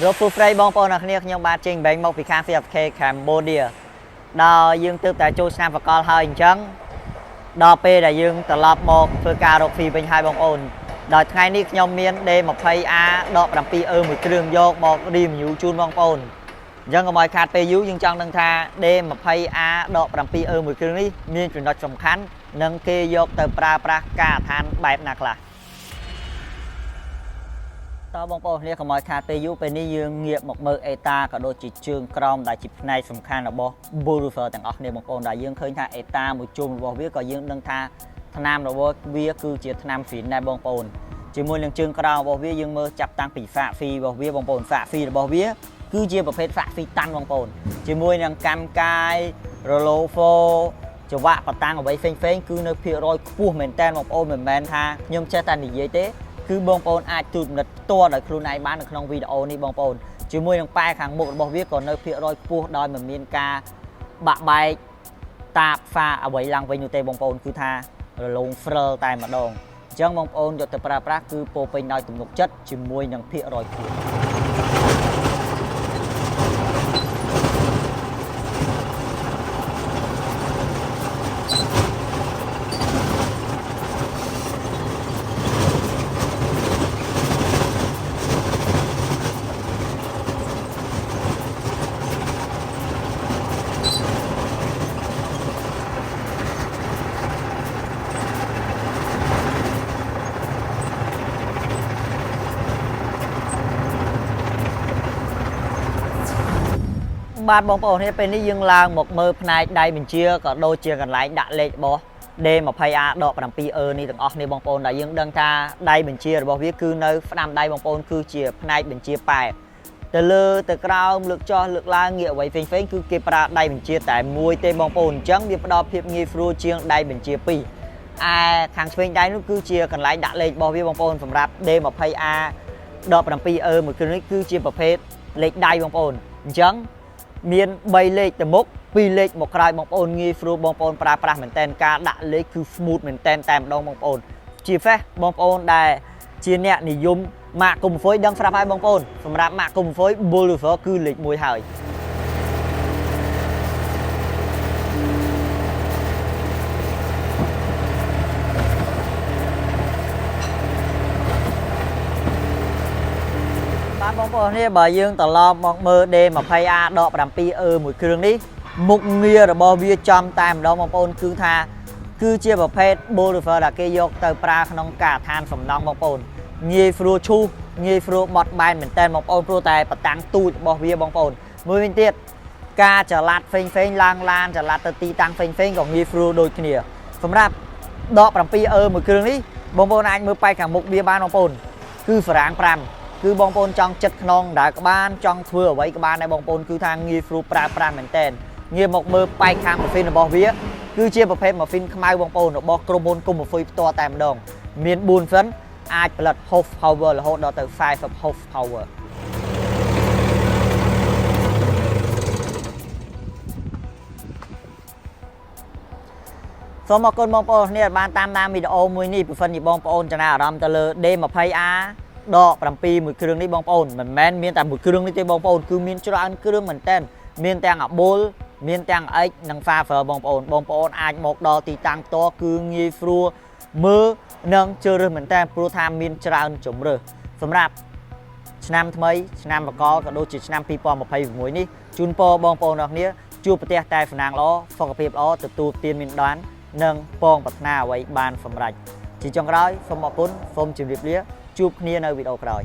លោកពូហ្វ្រេបងប្អូនអ្នកគ្នាខ្ញុំបាទចេញបែងមកពីខាង CFK Cambodia ដល់យើងទើបតែចូលឆ្នាំបកលហើយអញ្ចឹងដល់ពេលដែលយើងត្រឡប់មកធ្វើការរកហ្វីវិញហើយបងប្អូនដល់ថ្ងៃនេះខ្ញុំមាន D20A ដក 7E មួយគ្រឿងយកមក review ជូនបងប្អូនអញ្ចឹងកុំឲ្យខាតពេលយូរយើងចង់ដឹងថា D20A ដក 7E មួយគ្រឿងនេះមានចំណុចសំខាន់និងគេយកទៅប្រើប្រាស់ការអាឋានបែបណាខ្លះតើបងប្អូនគ្នាកុំឲ្យខាតពេលយូរពេលនេះយើងងាកមកមើល ETA ក៏ដូចជាជើងក្រោមដែលជាផ្នែកសំខាន់របស់ Bolivar ទាំងអស់គ្នាបងប្អូនដែលយើងឃើញថា ETA មួយជុំរបស់វាក៏យើងដឹងថាថ្នាំរបស់វាគឺជាថ្នាំហ្វីនដែរបងប្អូនជាមួយនឹងជើងក្រោមរបស់វាយើងមើលចាប់តាំងពី Fat Fee របស់វាបងប្អូន Fat Fee របស់វាគឺជាប្រភេទ Fat Fee តាន់បងប្អូនជាមួយនឹងកម្មកាយ Rolofo ចង្វាក់បតាំងអ្វីផ្សេងៗគឺនៅភាគរយខ្ពស់មែនតើបងប្អូនមិនមែនថាខ្ញុំចេះតែនិយាយទេគឺបងប្អូនអាចទូតនិតផ្ទាល់ដោយខ្លួនឯងបាននៅក្នុងវីដេអូនេះបងប្អូនជាមួយនឹងប៉ែខាងមុខរបស់វាក៏នៅភាគរយខ្ពស់ដោយមិនមានការបាក់បែកតាបហ្វាអ្វីឡើងវិញនោះទេបងប្អូនគឺថារលោងហ្វ្រលតែម្ដងអញ្ចឹងបងប្អូនយកទៅប្រើប្រាស់គឺពោពេញដោយទំនុកចិត្តជាមួយនឹងភាគរយខ្ពស់បាទបងប្អូននេះពេលនេះយើងឡើងមកមើលផ្នែកដៃបញ្ជាក៏ដូចជាកន្លែងដាក់លេខរបស់ D20A ដក 7E នេះទាំងអស់គ្នាបងប្អូនដែលយើងដឹងថាដៃបញ្ជារបស់វាគឺនៅផ្ដាំដៃបងប្អូនគឺជាផ្នែកបញ្ជាប៉ែទៅលើទៅក្រោមលើកចុះលើកឡើងងាកអ្វីផ្សេងៗគឺគេប្រើដៃបញ្ជាតែមួយទេបងប្អូនអញ្ចឹងវាផ្ដល់ភាពងាយស្រួលជាងដៃបញ្ជាពីរឯខាងឆ្វេងដៃនោះគឺជាកន្លែងដាក់លេខរបស់វាបងប្អូនសម្រាប់ D20A ដក 7E មួយគ្រឿងនេះគឺជាប្រភេទលេខដៃបងប្អូនអញ្ចឹងមាន3លេខទៅមុខ2លេខមកក្រោយបងប្អូនងាយស្រួលបងប្អូនប្រើប្រាស់មែនតើការដាក់លេខគឺ smooth មែនតើតែម្ដងបងប្អូនជាពិសេសបងប្អូនដែលជាអ្នកនិយមម៉ាកកុំហ្វុយដឹងស្រាប់ហើយបងប្អូនសម្រាប់ម៉ាកកុំហ្វុយ Bolivar គឺលេខ1ហើយបងប្អូននេះបើយើងត្រឡប់មកមើល D20A ដក 7E មួយគ្រឿងនេះមុខងាររបស់វាចំតែម្ដងបងប្អូនគឺថាគឺជាប្រភេទ Bolivar ដែលគេយកទៅប្រើក្នុងការអាឋានសំណង់បងប្អូនងាយស្រួលឈូសងាយស្រួលបត់បែនមែនតើបងប្អូនព្រោះតែបតាំងទូចរបស់វាបងប្អូនមួយវិញទៀតការចល័តផ្សេងៗឡើងឡានចល័តទៅទីតាំងផ្សេងៗក៏ងាយស្រួលដូចគ្នាសម្រាប់ដក 7E មួយគ្រឿងនេះបងប្អូនអាចមើលប៉ែកខាងមុខវាបានបងប្អូនគឺហ្វ្រាង5គឺបងប្អូនចង់ចិត្តខ្នងដើរក្បានចង់ធ្វើអ្វីក្បានដែរបងប្អូនគឺថាងាយស្រួលប្រើប្រាស់មែនតើងាកមកមើលប៉ែកខាងម៉ាស៊ីនរបស់វាគឺជាប្រភេទម៉ាស៊ីនខ្មៅបងប្អូនរបស់ក្រុមហ៊ុនកុំហ្វុយផ្ទាល់តែម្ដងមាន4សិនអាចផលិត horse power រហូតដល់ទៅ40 horse power សូមអរគុណបងប្អូនគ្នាបានតាមដានវីដេអូមួយនេះប្រសិនជាបងប្អូនចំណាយអារម្មណ៍ទៅលើ D20A ដក 7មួយគ្រឿងនេះបងប្អូនមិនមែនមានតែមួយគ្រឿងនេះទេបងប្អូនគឺមានច្រើនគ្រឿងមែនតើមានទាំងអាប៊ុលមានទាំងអិចនិង Favor បងប្អូនអាចមកដល់ទីតាំងផ្ទាល់គឺងាយស្រួលមើលនិងជឿរើសមែនតើព្រោះថាមានច្រើនជម្រើសសម្រាប់ឆ្នាំថ្មីឆ្នាំបកលក៏ដូចជាឆ្នាំ2026នេះជូនពរបងប្អូនទាំងគ្នាជួបប្រទះតែសំណាងល្អសុខភាពល្អទទួលទានមានបាននិងពងប្រាថ្នាអ្វីបានសម្រេចជាចុងក្រោយសូមអរគុណសូមជម្រាបលាជួបគ្នានៅវីដេអូក្រោយ